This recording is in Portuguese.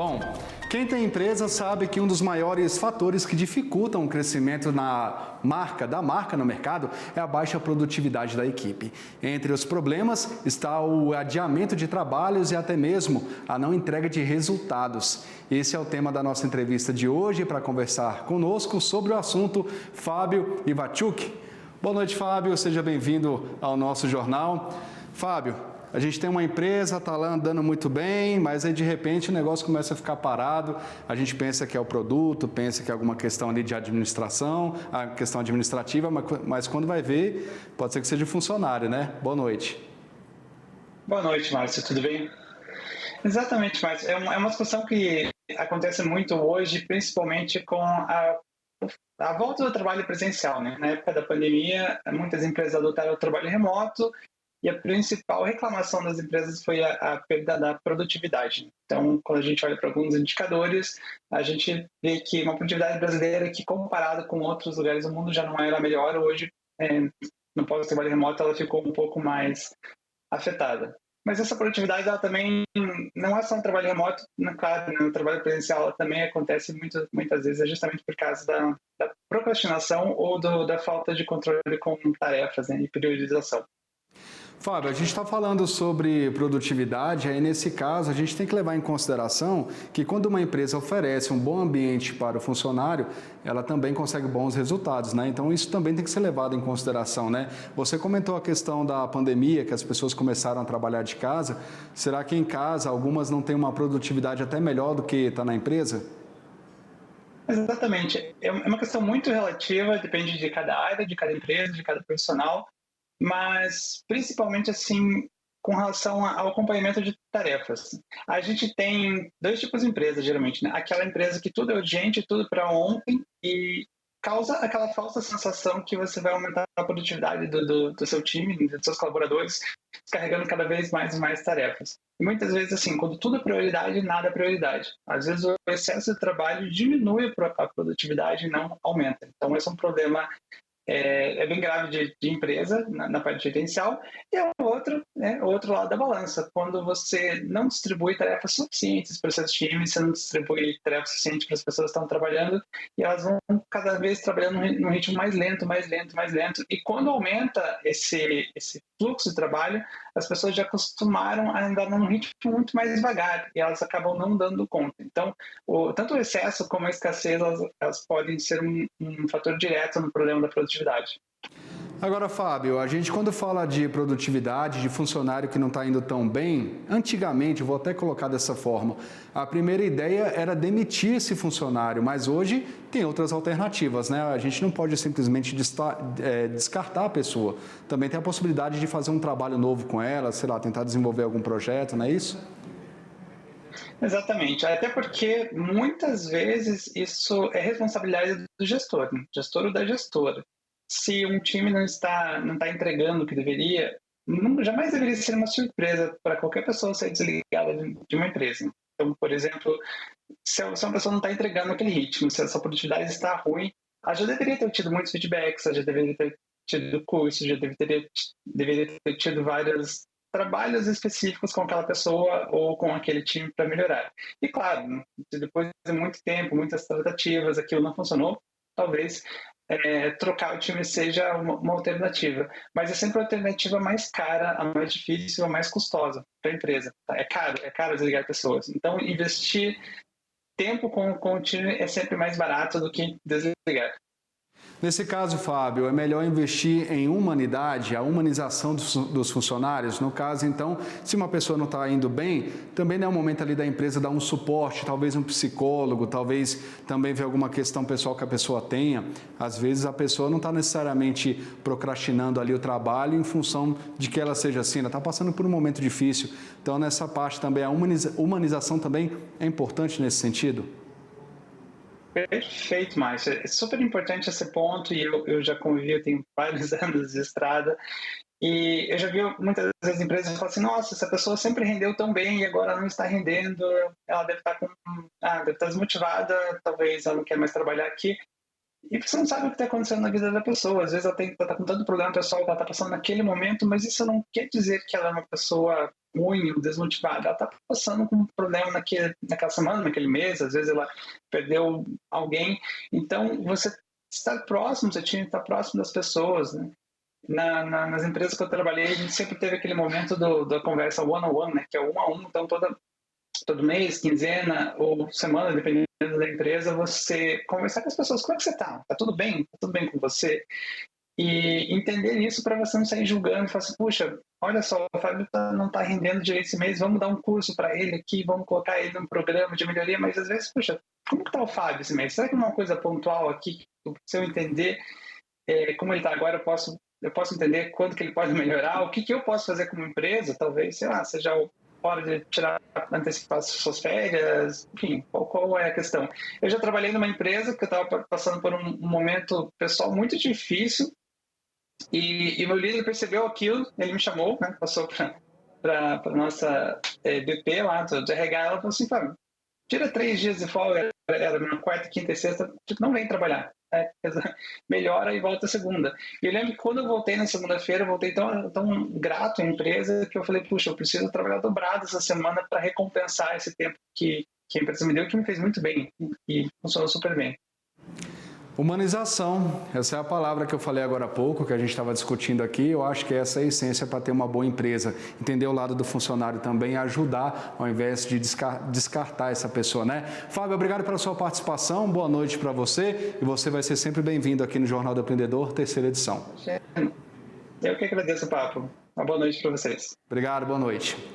Bom, quem tem empresa sabe que um dos maiores fatores que dificultam o crescimento da marca no mercado é a baixa produtividade da equipe. Entre os problemas está o adiamento de trabalhos e até mesmo a não entrega de resultados. Esse é o tema da nossa entrevista de hoje. Para conversar conosco sobre o assunto, Fábio Iwatchuk. Boa noite, Fábio. Seja bem-vindo ao nosso jornal. Fábio, a gente tem uma empresa, está lá andando muito bem, mas aí de repente o negócio começa a ficar parado, a gente pensa que é o produto, pensa que é alguma questão ali de administração, a questão administrativa, mas quando vai ver, pode ser que seja funcionário, né? Boa noite. Boa noite, Márcio, tudo bem? Exatamente, Márcio. É uma discussão que acontece muito hoje, principalmente com a volta do trabalho presencial, né? Na época da pandemia, muitas empresas adotaram o trabalho remoto, e a principal reclamação das empresas foi a perda da produtividade. Então, quando a gente olha para alguns indicadores, a gente vê que uma produtividade brasileira que, comparado com outros lugares do mundo, já não era melhor. Hoje, no pós-trabalho remoto, ela ficou um pouco mais afetada. Mas essa produtividade, ela também não é só um trabalho remoto, claro, no trabalho presencial ela também acontece muitas vezes, justamente por causa da procrastinação ou da falta de controle com tarefas, né, e priorização. Fábio, a gente está falando sobre produtividade, aí nesse caso a gente tem que levar em consideração que quando uma empresa oferece um bom ambiente para o funcionário, ela também consegue bons resultados, né? Então isso também tem que ser levado em consideração, né? Você comentou a questão da pandemia, que as pessoas começaram a trabalhar de casa. Será que em casa algumas não têm uma produtividade até melhor do que está na empresa? Exatamente. É uma questão muito relativa, depende de cada área, de cada empresa, de cada profissional, mas principalmente assim com relação ao acompanhamento de tarefas. A gente tem dois tipos de empresas, geralmente, né? Aquela empresa que tudo é urgente, tudo para ontem e causa aquela falsa sensação que você vai aumentar a produtividade do seu time, dos seus colaboradores, carregando cada vez mais e mais tarefas. E muitas vezes, assim, quando tudo é prioridade, nada é prioridade. Às vezes o excesso de trabalho diminui a produtividade e não aumenta. Então esse é um problema bem grave de empresa na parte gerencial, e é o outro lado da balança, quando você não distribui tarefas suficientes para os seus times, você não distribui tarefas suficientes para as pessoas que estão trabalhando, e elas vão cada vez trabalhando num ritmo mais lento, e quando aumenta esse fluxo de trabalho, as pessoas já acostumaram a andar num ritmo muito mais devagar, e elas acabam não dando conta. Então, tanto o excesso como a escassez, elas podem ser um fator direto no problema da produtividade. Agora, Fábio, a gente quando fala de produtividade, de funcionário que não está indo tão bem, antigamente, eu vou até colocar dessa forma, a primeira ideia era demitir esse funcionário, mas hoje tem outras alternativas, né? A gente não pode simplesmente descartar a pessoa. Também tem a possibilidade de fazer um trabalho novo com ela, sei lá, tentar desenvolver algum projeto, não é isso? Exatamente, até porque muitas vezes isso é responsabilidade do gestor, né? Gestor ou da gestora. Se um time não está entregando o que deveria, jamais deveria ser uma surpresa para qualquer pessoa ser desligada de uma empresa. Então, por exemplo, se uma pessoa não está entregando aquele ritmo, se a sua produtividade está ruim, ela já deveria ter tido muitos feedbacks, ela já deveria ter tido curso, já deveria ter tido vários trabalhos específicos com aquela pessoa ou com aquele time para melhorar. E claro, se depois de muito tempo, muitas tratativas, aquilo não funcionou, talvez trocar o time seja uma alternativa, mas é sempre a alternativa mais cara, a mais difícil, a mais custosa para a empresa. É caro desligar pessoas. Então, investir tempo com o time é sempre mais barato do que desligar. Nesse caso, Fábio, é melhor investir em humanidade, a humanização dos funcionários. No caso, então, se uma pessoa não está indo bem, também não é o momento ali da empresa dar um suporte, talvez um psicólogo, talvez também ver alguma questão pessoal que a pessoa tenha. Às vezes a pessoa não está necessariamente procrastinando ali o trabalho em função de que ela seja assim, ela está passando por um momento difícil. Então, nessa parte também, a humanização também é importante nesse sentido. Perfeito, Márcio. É super importante esse ponto e eu já convivi, eu tenho vários anos de estrada e eu já vi muitas vezes empresas que falam assim, nossa, essa pessoa sempre rendeu tão bem e agora não está rendendo, ela deve estar desmotivada, talvez ela não quer mais trabalhar aqui. E você não sabe o que está acontecendo na vida da pessoa. Às vezes ela está com tanto problema pessoal que ela está passando naquele momento, mas isso não quer dizer que ela é uma pessoa ruim ou desmotivada, ela está passando com um problema naquela semana, naquele mês, às vezes ela perdeu alguém. Então, você estar próximo, você tinha que estar próximo das pessoas, né? Nas empresas que eu trabalhei, a gente sempre teve aquele momento da conversa one-on-one, né? Que é um a um, então todo mês, quinzena ou semana, dependendo da empresa, você conversar com as pessoas, como é que você está? Está tudo bem? Está tudo bem com você? E entender isso para você não sair julgando e falar assim, puxa, olha só, o Fábio não está rendendo direito esse mês, vamos dar um curso para ele aqui, vamos colocar ele num programa de melhoria, mas às vezes, puxa, como está o Fábio esse mês? Será que não é uma coisa pontual aqui, se eu entender como ele está agora, eu posso entender quando que ele pode melhorar, o que eu posso fazer como empresa, talvez, sei lá, seja hora de antecipar suas férias, enfim, qual é a questão. Eu já trabalhei numa empresa que eu estava passando por um momento pessoal muito difícil, e meu líder percebeu aquilo, ele me chamou, né, passou para a nossa BP lá do RH, ela falou assim, Fábio, tira 3 dias de folga, era na quarta, quinta e sexta, não vem trabalhar, melhora e volta segunda. E eu lembro que quando eu voltei na segunda-feira, eu voltei tão grato à empresa que eu falei, puxa, eu preciso trabalhar dobrado essa semana para recompensar esse tempo que a empresa me deu, que me fez muito bem e funcionou super bem. Humanização, essa é a palavra que eu falei agora há pouco, que a gente estava discutindo aqui. Eu acho que essa é a essência para ter uma boa empresa. Entender o lado do funcionário também, ajudar ao invés de descartar essa pessoa, né? Fábio, obrigado pela sua participação, boa noite para você e você vai ser sempre bem-vindo aqui no Jornal do Empreendedor, 3ª edição. Eu que agradeço o papo. Uma boa noite para vocês. Obrigado, boa noite.